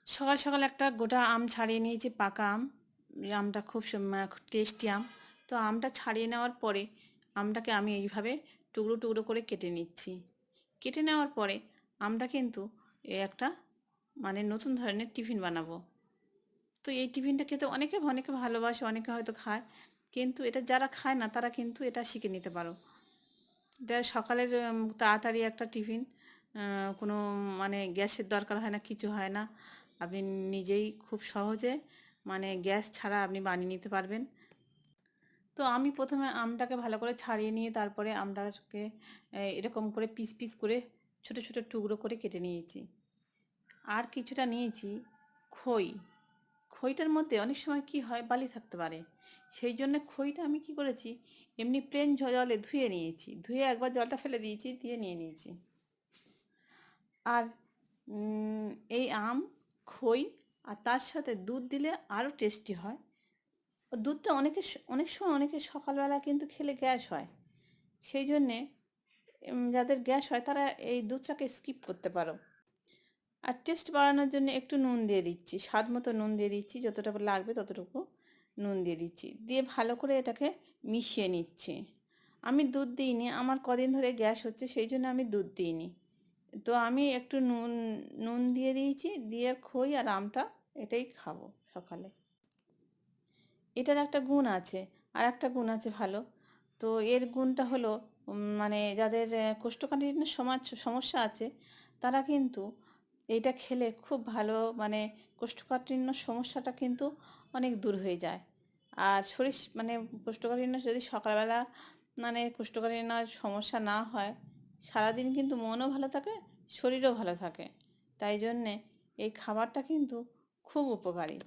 সকাল সকাল একটা গোটা আম ছাড়িয়ে নিয়েছি, পাকা আম। এই আমটা খুব টেস্টি আম। তো আমটা ছাড়িয়ে নেওয়ার পরে আমটাকে আমি এইভাবে টুকরো টুকরো করে কেটে নিচ্ছি। কেটে নেওয়ার পরে আমরা কিন্তু একটা নতুন ধরনের টিফিন বানাবো। তো এই টিফিনটা খেতে অনেকে অনেকে ভালোবাসে, অনেকে হয়তো খায়, কিন্তু এটা যারা খায় না তারা কিন্তু এটা শিখে নিতে পারো। এটা সকালের তাড়াতাড়ি একটা টিফিন। কোনো গ্যাসের দরকার হয় না, কিছু হয় না। আপনি নিজেই খুব সহজে গ্যাস ছাড়া আপনি বানিয়ে নিতে পারবেন। তো আমি প্রথমে আমটাকে ভালো করে ছাড়িয়ে নিয়ে তারপরে আমটাকে এরকম করে পিস পিস করে ছোট ছোট টুকরো করে কেটে নিয়েছি। আর কিছুটা নিয়েছি খই। খইটার মধ্যে অনেক সময় কি হয়, বালি থাকতে পারে। সেই জন্য খইটা আমি কি করেছি, এমনি প্লেন জলে ধুয়ে নিয়েছি, ধুয়ে একবার জলটা ফেলে দিয়েছি, দিয়ে নিয়ে নিয়েছি। আর এই আম, খই আর তার সাথে দুধ দিলে আরও টেস্টি হয়। দুধটা অনেক সময় অনেকের সকালবেলা কিন্তু খেলে গ্যাস হয়। সেই জন্যে যাদের গ্যাস হয় তারা এই দুধটাকে স্কিপ করতে পারো। আর টেস্ট বাড়ানোর জন্য একটু নুন দিয়ে দিচ্ছি, স্বাদ মতো নুন দিয়ে দিচ্ছি, যতটা লাগবে ততটুকু নুন দিয়ে দিচ্ছি, দিয়ে ভালো করে এটাকে মিশিয়ে নিচ্ছি। আমি দুধ দিইনি, আমার কদিন ধরে গ্যাস হচ্ছে, সেই জন্য আমি দুধ দিইনি। তো আমি একটু নুন নুন দিয়ে দিয়েছি, দিয়ে খই আর আমটা এটাই খাবো সকালে। এটার একটা গুণ আছে, আর একটা গুণ আছে ভালো। তো এর গুণটা হলো যাদের কোষ্ঠকাঠিন্যের সমস্যা আছে তারা কিন্তু এইটা খেলে খুব ভালো, কোষ্ঠকাঠিন্য সমস্যাটা কিন্তু অনেক দূর হয়ে যায়। আর শরীর কোষ্ঠকাঠিন্য যদি সকালবেলা কোষ্ঠকাঠিন্য সমস্যা না হয়, সারাদিন কিন্তু মনও ভালো থাকে, শরীরও ভালো থাকে। তাই জন্যে এই খাবারটা কিন্তু খুব উপকারী।